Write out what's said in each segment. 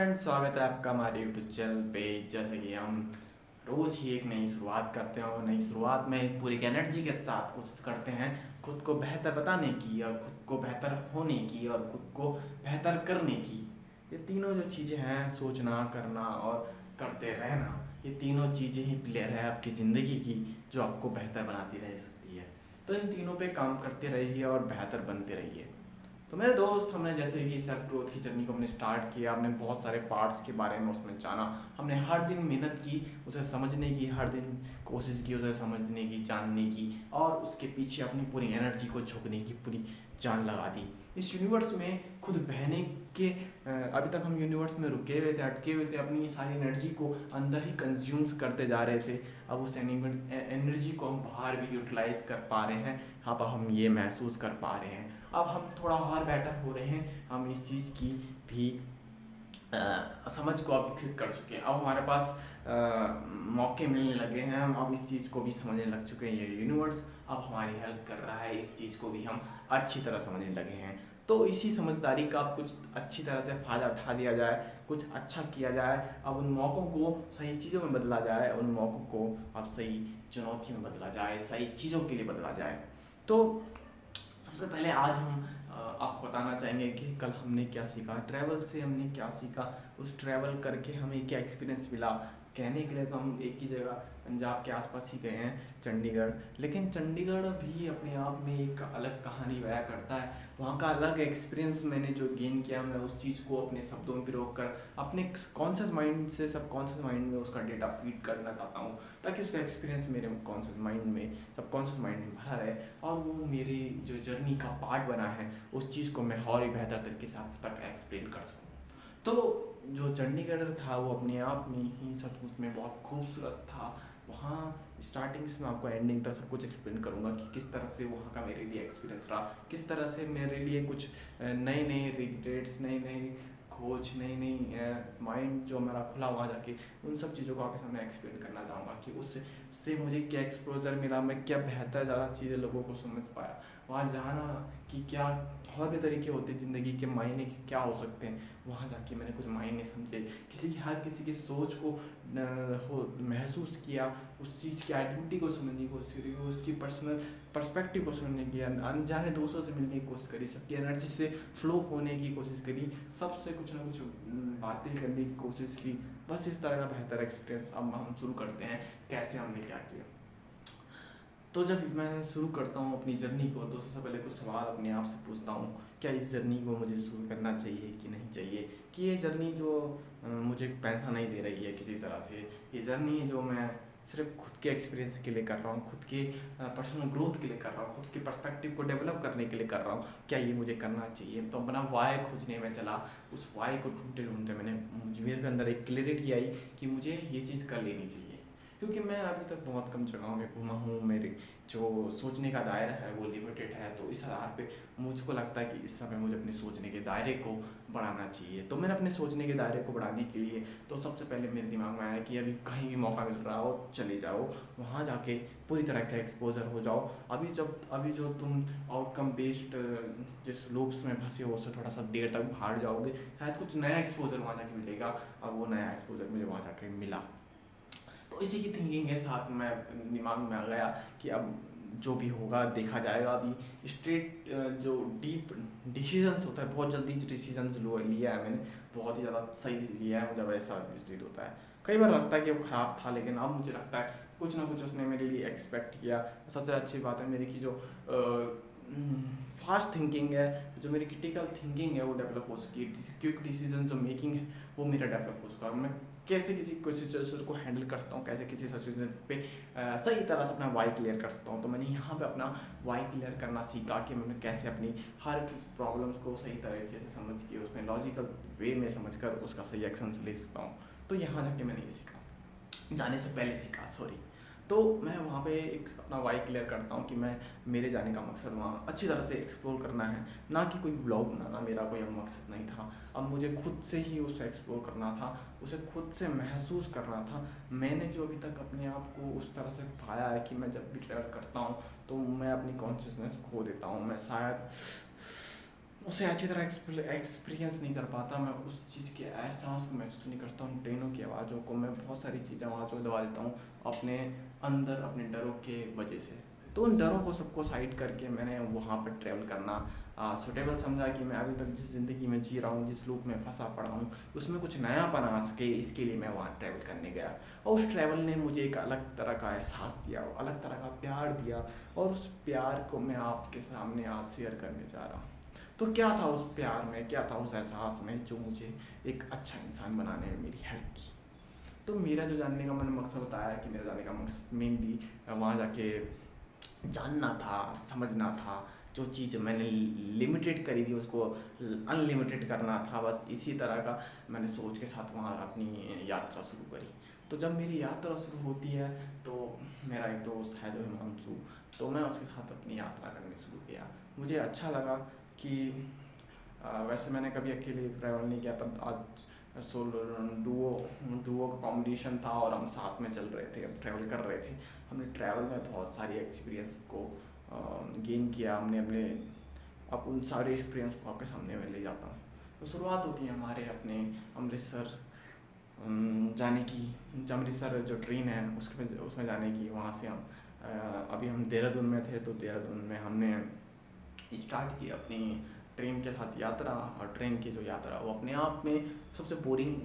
Friends, स्वागत है आपका हमारे यूट्यूब चैनल पे। जैसे कि हम रोज़ ही एक नई शुरुआत करते हैं और नई शुरुआत में पूरी एनर्जी के साथ कोशिश करते हैं खुद को बेहतर बताने की और खुद को बेहतर होने की और खुद को बेहतर करने की। ये तीनों जो चीज़ें हैं, सोचना, करना और करते रहना, ये तीनों चीज़ें ही प्लेयर है आपकी ज़िंदगी की, जो आपको बेहतर बनाती रह सकती है। तो इन तीनों पे काम करते रहिए और बेहतर बनते रहिए। तो मेरे दोस्त, हमने जैसे कि सेल्फ ग्रोथ की जर्नी को हमने स्टार्ट किया, हमने बहुत सारे पार्ट्स के बारे में उसमें जाना, हमने हर दिन मेहनत की उसे समझने की, हर दिन कोशिश की उसे समझने की, जानने की, और उसके पीछे अपनी पूरी एनर्जी को झोंकने की पूरी जान लगा दी। इस यूनिवर्स में खुद बहने के अभी तक हम यूनिवर्स में रुके हुए थे, अटके हुए थे, अपनी सारी एनर्जी को अंदर ही कंज्यूम्स करते जा रहे थे। अब उस एनर्जी को हम बाहर भी यूटिलाइज कर पा रहे हैं। अब हम ये महसूस कर पा रहे हैं, अब हम थोड़ा और बेटर हो रहे हैं। हम इस चीज़ की भी समझ को अब विकसित कर चुके हैं। अब हमारे पास मौके मिलने लगे हैं, हम अब इस चीज़ को भी समझने लग चुके हैं। ये यूनिवर्स अब हमारी हेल्प कर रहा है, इस चीज़ को भी हम अच्छी तरह समझने लगे हैं। तो इसी समझदारी का अब कुछ अच्छी तरह से फ़ायदा उठा दिया जाए, कुछ अच्छा किया जाए। अब उन मौक़ों को सही चीज़ों में बदला जाए, उन मौक़ों को अब सही चुनौतियों में बदला जाए, सही चीज़ों के लिए बदला जाए। तो सबसे पहले आज हम आपको बताना चाहेंगे कि कल हमने क्या सीखा, ट्रैवल से हमने क्या सीखा, उस ट्रैवल करके हमें क्या एक्सपीरियंस मिला। कहने के लिए तो हम एक ही जगह पंजाब के आसपास ही गए हैं, चंडीगढ़, लेकिन चंडीगढ़ भी अपने आप में एक अलग कहानी बयां करता है। वहाँ का अलग एक्सपीरियंस मैंने जो गेन किया, मैं उस चीज़ को अपने शब्दों में पिरोक कर अपने कॉन्शियस माइंड से सबकॉन्शियस माइंड में उसका डेटा फीड करना चाहता हूँ, ताकि उसका एक्सपीरियंस मेरे कॉन्शियस माइंड में, सबकॉन्शियस माइंड में भरा रहे और वो मेरी जो जर्नी का पार्ट बना है, उस चीज़ को मैं और ही बेहतर तरीके से आप तक एक्सप्लेन कर सकूँ। तो जो चंडीगढ़ था वो अपने आप में ही सचमुच में बहुत खूबसूरत था। वहाँ स्टार्टिंग से मैं आपको एंडिंग तक सब कुछ एक्सप्लेन करूँगा कि किस तरह से वहाँ का मेरे लिए एक्सपीरियंस रहा, किस तरह से मेरे लिए कुछ नए नए रिग्रेट्स, नई नई खोज, नई नई माइंड जो मेरा खुला वहाँ जाके, उन सब चीज़ों को आपके सामने एक्सप्लेन करना चाहूँगा कि उससे मुझे क्या एक्सपोजर मिला, मैं क्या बेहतर ज़्यादा चीज़ें लोगों को समझ पाया। वहाँ जाना कि क्या और भी तरीके होते हैं ज़िंदगी के, मायने क्या हो सकते हैं, वहाँ जाके मैंने कुछ मायने समझे, हर किसी की सोच को महसूस किया, उस चीज़ की आइडेंटिटी को समझने की कोशिश करी, उसकी पर्सनल पर्सपेक्टिव को समझने की, अनजाने दोस्तों से मिलने की कोशिश करी, सबकी एनर्जी से फ्लो होने की कोशिश करी, सबसे कुछ ना कुछ बातें करने की कोशिश की। बस इस तरह का बेहतर एक्सपीरियंस अब हम शुरू करते हैं, कैसे हमने क्या किया। तो जब मैं शुरू करता हूँ अपनी जर्नी को, तो सबसे पहले कुछ सवाल अपने आप से पूछता हूँ, क्या इस जर्नी को मुझे शुरू करना चाहिए कि नहीं चाहिए, कि ये जर्नी जो मुझे पैसा नहीं दे रही है किसी तरह से, ये जर्नी जो मैं सिर्फ खुद के एक्सपीरियंस के लिए कर रहा हूँ, खुद के पर्सनल ग्रोथ के लिए कर रहा हूँ, खुद के पर्सपेक्टिव को डेवलप करने के लिए कर रहा हूँ, क्या ये मुझे करना चाहिए। तो अपना वाई खोजने में चला, उस वाई को ढूंढते ढूंढते मेरे अंदर एक क्लियरिटी आई कि मुझे ये चीज़ कर लेनी चाहिए। क्योंकि मैं अभी तक बहुत कम जगहों में घूमा हूँ, मेरे जो सोचने का दायरा है वो लिमिटेड है, तो इस आधार पे मुझको लगता है कि इस समय मुझे अपने सोचने के दायरे को बढ़ाना चाहिए। तो मैंने अपने सोचने के दायरे को बढ़ाने के लिए तो सबसे पहले मेरे दिमाग में आया कि अभी कहीं भी मौका मिल रहा हो चले जाओ, वहाँ जाके पूरी तरह से एक्सपोजर हो जाओ। अभी जो तुम आउटकम बेस्ड जिस लूप्स में फंसे हो, उससे थोड़ा सा देर तक बाहर जाओगे, शायद कुछ नया एक्सपोजर वहाँ जाके मिलेगा। अब वो नया एक्सपोजर मुझे वहाँ जाके मिला। तो इसी की थिंकिंग के साथ मैं दिमाग में आ गया कि अब जो भी होगा देखा जाएगा। अभी स्ट्रेट जो डीप डिसीजंस होता है, बहुत जल्दी जो डिसीजंस लिया है मैंने, बहुत ही ज़्यादा सही लिया है, मुझे वैसा विस्तृत होता है। कई बार लगता है कि वो ख़राब था, लेकिन अब मुझे लगता है कुछ ना कुछ उसने मेरे लिए एक्सपेक्ट किया। सबसे अच्छी बात है मेरी की जो फास्ट थिंकिंग है, जो मेरी क्रिटिकल थिंकिंग है, वो डेवलप हो सकी। क्विक डिसीजन जो मेकिंग है वो मेरा डेवलप हो चुका है। मैं कैसे किसी कोई सिचुएशन को हैंडल कर सकता हूँ, कैसे किसी सिचुएशन पे सही तरह से अपना वाई क्लियर कर सकता हूँ। तो मैंने यहाँ पे अपना वाई क्लियर करना सीखा कि मैं कैसे अपनी हर प्रॉब्लम्स को सही तरीके से समझ के उसमें लॉजिकल वे में समझ कर उसका सही एक्शन ले सकता हूँ। तो यहाँ जाके मैंने ये सीखा, जाने से पहले सीखा, सॉरी। तो मैं वहाँ पे एक अपना वाई क्लियर करता हूँ कि मैं मेरे जाने का मकसद वहाँ अच्छी तरह से एक्सप्लोर करना है, ना कि कोई ब्लॉग बनाना मेरा कोई मकसद नहीं था। अब मुझे खुद से ही उसे एक्सप्लोर करना था, उसे खुद से महसूस करना था। मैंने जो अभी तक अपने आप को उस तरह से पाया है कि मैं जब भी ट्रैवल करता हूँ तो मैं अपनी कॉन्शियसनेस खो देता हूँ। मैं शायद उसे अच्छी तरह एक्सपीरियंस नहीं कर पाता, मैं उस चीज़ के एहसास को महसूस नहीं करता हूँ, ट्रेनों की आवाज़ों को। मैं बहुत सारी चीज़ें आवाज़ों को दबा देता हूँ अपने अंदर, अपने डरों के वजह से। तो उन डरों को सबको साइड करके मैंने वहाँ पर ट्रैवल करना सूटेबल समझा कि मैं अभी तक जिस ज़िंदगी में जी रहा हूँ, जिस लूप में फंसा पड़ा हूँ, उसमें कुछ नयापन आ सके, इसके लिए मैं वहाँ ट्रैवल करने गया। और उस ट्रैवल ने मुझे एक अलग तरह का एहसास दिया, अलग तरह का प्यार दिया, और उस प्यार को मैं आपके सामने आज शेयर करने जा रहा हूँ। तो क्या था उस प्यार में, क्या था उस एहसास में जो मुझे एक अच्छा इंसान बनाने में मेरी हेल्प की। तो मेरा जो जानने का मैंने मकसद बताया कि मेरा जानने का मकसद मेनली वहाँ जाके जानना था, समझना था। जो चीज़ मैंने लिमिटेड करी थी उसको अनलिमिटेड करना था, बस इसी तरह का मैंने सोच के साथ वहाँ अपनी यात्रा शुरू करी। तो जब मेरी यात्रा शुरू होती है तो मेरा एक दोस्त है जो हिमांशु, तो मैं उसके साथ अपनी यात्रा करने शुरू किया। मुझे अच्छा लगा कि वैसे मैंने कभी अकेले ट्रैवल नहीं किया, पर आज सोलो डुओ डुओ का कॉम्बिनेशन था और हम साथ में चल रहे थे, ट्रैवल कर रहे थे। हमने ट्रैवल में बहुत सारी एक्सपीरियंस को गेन किया हमने अपने। अब उन सारे एक्सपीरियंस को आपके सामने मैं ले जाता हूँ। तो शुरुआत होती है हमारे अपने अमृतसर जाने की। अमृतसर जो ट्रेन है उसमें जाने की। वहाँ से हम अभी हम देहरादून में थे, तो देहरादून में हमने स्टार्ट की अपनी ट्रेन के साथ यात्रा। और ट्रेन की जो यात्रा वो अपने आप में सबसे बोरिंग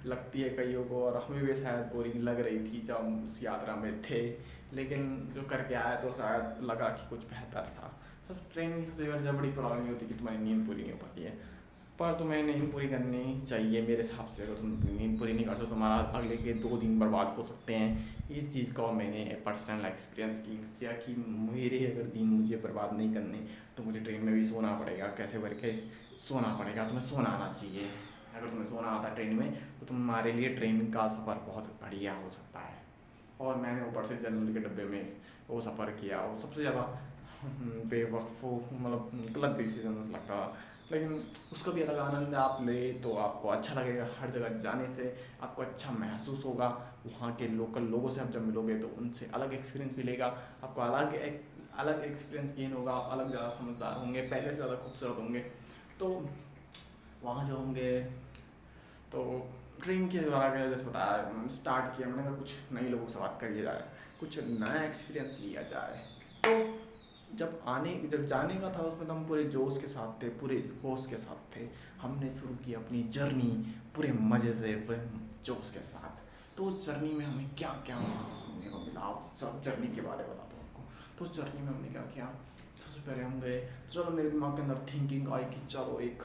लगती है कईयों को, और हमें भी शायद बोरिंग लग रही थी जब हम उस यात्रा में थे। लेकिन जो करके आया तो शायद लगा कि कुछ बेहतर था। सब ट्रेन की सबसे बड़ी प्रॉब्लम ये होती है कि तुम्हारी नींद पूरी नहीं हो पाती है। पर तुम्हें नींद पूरी करनी चाहिए मेरे हिसाब से। अगर तुम नींद पूरी नहीं करते तो तुम्हारा अगले के 2 दिन बर्बाद हो सकते हैं। इस चीज़ को मैंने पर्सनल एक्सपीरियंस किया कि मेरे अगर दिन मुझे बर्बाद नहीं करने तो मुझे ट्रेन में भी सोना पड़ेगा, कैसे करके सोना पड़ेगा। तुम्हें सोना आना चाहिए। अगर तुम्हें सोना आता है ट्रेन में तो तुम्हारे लिए ट्रेन का सफ़र बहुत बढ़िया हो सकता है। और मैंने ऊपर से जनरल के डब्बे में वो सफ़र किया, वो सबसे ज़्यादा बेवकूफ़ मतलब गलत डिसीजन लगता। लेकिन उसका भी अलग आनंद आप ले तो आपको अच्छा लगेगा। हर जगह जाने से आपको अच्छा महसूस होगा। वहाँ के लोकल लोगों से आप जब मिलोगे तो उनसे अलग एक्सपीरियंस मिलेगा। आपको अलग एक्सपीरियंस गेन होगा। आप अलग ज़्यादा समझदार होंगे, पहले से ज़्यादा खूबसूरत होंगे। तो वहाँ जो होंगे तो ट्रेन के द्वारा क्या जैसे बताया स्टार्ट किया मैंने कहा कुछ नए लोगों से बात करिए जाए, कुछ नया एक्सपीरियंस लिया जाए। तो जब जाने का था उसमें तो हम पूरे जोश के साथ थे, पूरे होश के साथ थे। हमने शुरू की अपनी जर्नी पूरे मज़े से, पूरे जोश के साथ। तो उस जर्नी में हमें क्या क्या सुनने को मिला, सब जर्नी के बारे में बताता हूँ आपको। तो उस जर्नी में हमने क्या किया, सबसे पहले हम गए। चलो मेरे दिमाग के अंदर थिंकिंग आई कि चलो एक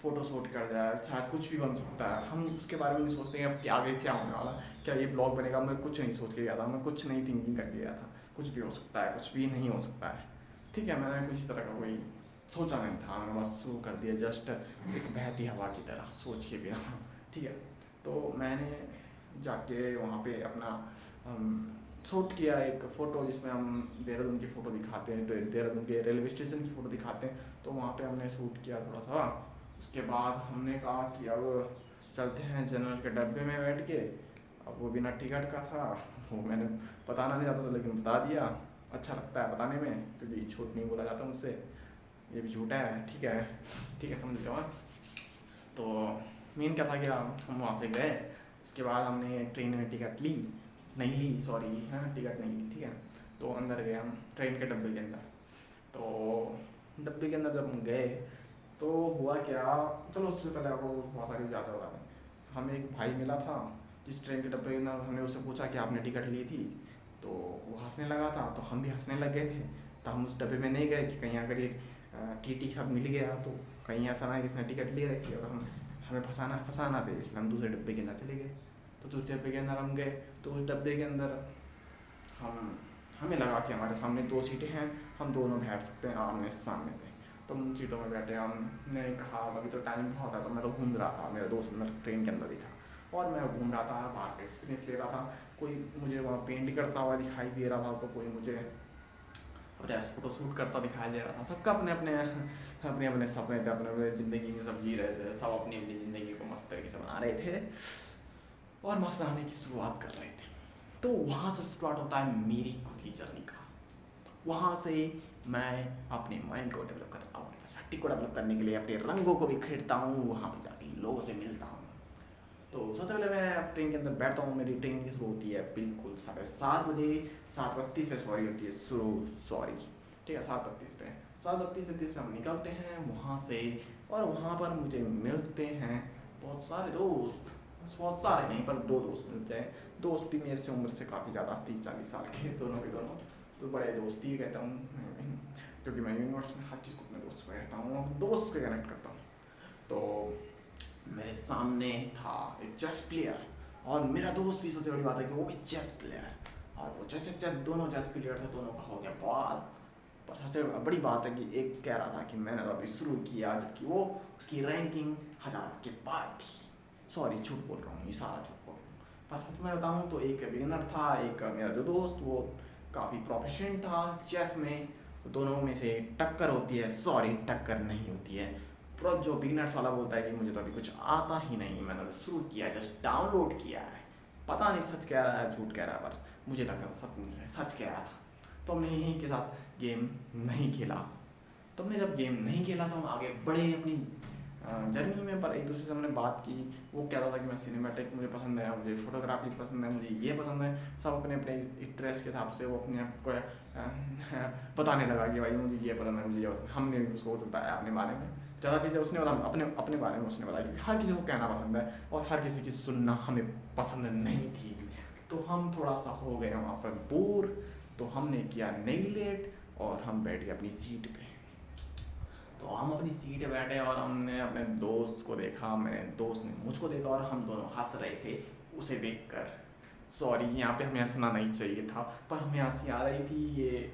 फ़ोटो शूट कर जाए, शायद कुछ भी बन सकता है। हम उसके बारे में नहीं सोचते हैं अब कि आगे क्या होने वाला, क्या ये ब्लॉग बनेगा। मैं कुछ नहीं सोच के गया था, मैं कुछ नहीं थिंकिंग करके गया था। कुछ भी हो सकता है, कुछ भी नहीं हो सकता है। ठीक है, मैंने कुछ तरह का कोई सोचा नहीं था, मैंने बस शुरू कर दिया जस्ट एक बहती हवा की तरह, सोच के बिना। ठीक है, तो मैंने जाके वहाँ पे अपना शूट किया एक फ़ोटो, जिसमें हम देहरादून की फ़ोटो दिखाते हैं, देहरादून के रेलवे स्टेशन की फ़ोटो दिखाते हैं। तो वहाँ पे हमने शूट किया थोड़ा सा। उसके बाद हमने कहा कि अब चलते हैं जनरल के डब्बे में बैठ के। अब वो बिना टिकट का था, वो मैंने बताना नहीं चाहता था लेकिन बता दिया। अच्छा लगता है बताने में क्योंकि झूठ नहीं बोला जाता मुझसे, ये भी झूठा है। ठीक है, ठीक है, समझ जाओ। तो मेन क्या था कि हम वहाँ से गए। उसके बाद हमने ट्रेन में टिकट ली, नहीं ली सॉरी, हाँ टिकट नहीं ली। ठीक है, तो अंदर गए हम ट्रेन के डब्बे के अंदर। तो डब्बे के अंदर जब हम गए तो हुआ क्या, चलो उससे पहले आपको बहुत सारी बातें बताते हैं। हमें एक भाई मिला था जिस ट्रेन के डब्बे के अंदर। हमने उससे पूछा कि आपने टिकट ली थी, तो वो हंसने लगा था, तो हम भी हंसने लग गए थे। तो हम उस डब्बे में नहीं गए कि कहीं अगर ये टीटी के साथ मिल गया तो कहीं ऐसा ना कि इसने टिकट ले रखी और हमें फंसाना दे, इसलिए हम दूसरे डब्बे के अंदर चले गए। तो दूसरे डब्बे के अंदर हम गए, तो उस डब्बे के अंदर हमें लगा कि हमारे सामने 2 सीटें हैं, हम दोनों बैठ सकते हैं आमने सामने पे। तो उन सीटों में बैठे। हमने कहा अभी तो टाइम बहुत है, तो मैं तो घूम रहा था, मेरा दोस्त मेरा ट्रेन के अंदर ही था और मैं घूम रहा था, बाहर का एक्सपीरियंस ले रहा था। कोई मुझे वहाँ पेंट करता हुआ दिखाई दे रहा था, तो कोई मुझे अपने फ़ोटो शूट करता दिखाई दे रहा था। सबका अपने अपने अपने अपने सपने थे, अपने अपने ज़िंदगी में सब जी रहे थे, सब अपनी अपनी ज़िंदगी को मस्त तरीके से बना रहे थे और मस्त बनाने की शुरुआत कर रहे थे। तो वहाँ से स्टार्ट होता है मेरी खुद की जर्नी का। वहाँ से मैं अपने माइंड को डेवलप करता हूँ, टैक्टिक को डेवलप करने के लिए अपने रंगों को भी खरीदता हूँ, वहाँ पे जाके लोगों से मिलता हूँ। तो सबसे पहले मैं ट्रेन के अंदर बैठता हूँ, मेरी ट्रेन की शुरू होती है बिल्कुल 7:30 बजे, 7:32 पे सॉरी होती है शुरू, सॉरी ठीक है 7:32 पे, 7:32-33 पे हम निकलते हैं वहाँ से। और वहाँ पर मुझे मिलते हैं बहुत सारे दोस्त, बहुत सारे नहीं पर 2 दोस्त मिलते हैं। दोस्त भी मेरे से उम्र से काफ़ी ज़्यादा 30-40 साल के, दोनों के दोनों, तो बड़े दोस्त ही कहता हूँ क्योंकि मैं यूनिवर्स में हर चीज़ को अपने दोस्त को कहता हूँ, दोस्त को कनेक्ट करता हूँ। तो मेरे सामने था एक चेस प्लेयर, और मेरा दोस्त भी, सबसे बड़ी बात है कि वो भी चेस प्लेयर, और वो चेस दोनों चेस प्लेयर थे, दोनों का हो गया बात। पर सबसे बड़ी बात है कि एक कह रहा था कि मैंने तो अभी शुरू किया, जबकि वो उसकी रैंकिंग 1000 के पार थी। सॉरी झूठ बोल रहा हूँ, ये सारा झूठ बोल रहा हूँ। पर सच में बताऊँ तो एक बिगिनर था, एक मेरा जो दोस्त वो काफ़ी प्रोफिशिएंट था चेस में। दोनों में से टक्कर होती है, सॉरी टक्कर नहीं होती है। प्रो जो बिगनर्स वाला बोलता है कि मुझे तो अभी कुछ आता ही नहीं, मैंने तो शुरू किया, जस्ट डाउनलोड किया है। पता नहीं सच कह रहा है झूठ कह रहा है, पर मुझे लगता था सच कह रहा था। तो हमने यहीं के साथ गेम नहीं खेला। तो हमने जब गेम नहीं खेला तो हम आगे बढ़े अपनी जर्नी में, पर एक दूसरे से हमने बात की। वो कहता था कि मैं सिनेमैटिक मुझे पसंद है, मुझे फोटोग्राफी पसंद है, मुझे ये पसंद है। सब अपने अपने इंटरेस्ट के हिसाब से वो अपने आप को बताने लगा कि भाई मुझे ये पसंद है, मुझे ये पसंद है। हमने भी उसको बताया अपने बारे में, ज़्यादा चीज़ें उसने बताया, अपने अपने बारे में उसने बताया, क्योंकि हर किसी को कहना पसंद है और हर किसी की सुनना हमें पसंद नहीं थी। तो हम थोड़ा सा हो गए वहाँ पर बोर, तो हमने किया नहीं लेट और हम बैठ गए अपनी सीट पे। तो हम अपनी सीट पे बैठे और हमने अपने दोस्त को देखा, मेरे दोस्त ने मुझको देखा, और हम दोनों हंस रहे थे उसे देखकर। सॉरी यहाँ पे हमें हंसना नहीं चाहिए था, पर हमें हंसी आ रही थी। ये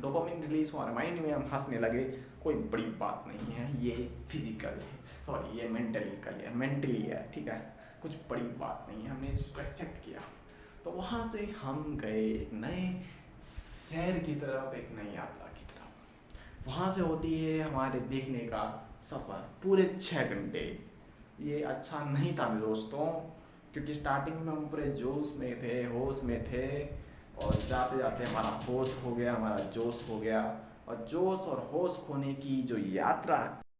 डोपामिन रिलीज हुआ माइंड में, हम हंसने लगे। कोई बड़ी बात नहीं है, ये फिजिकल है, सॉरी ये मेंटली है, ठीक है, कुछ बड़ी बात नहीं है, हमने इसको एक्सेप्ट किया। तो वहाँ से हम गए एक नए शहर की तरफ, एक नई यात्रा की तरफ। वहाँ से होती है हमारे देखने का सफ़र पूरे 6 घंटे। ये अच्छा नहीं था मेरे दोस्तों, क्योंकि स्टार्टिंग में हम पूरे जोश में थे, होश में थे, और जाते जाते हमारा होश खो गया, हमारा जोश खो गया। और जोश और होश खोने की जो यात्रा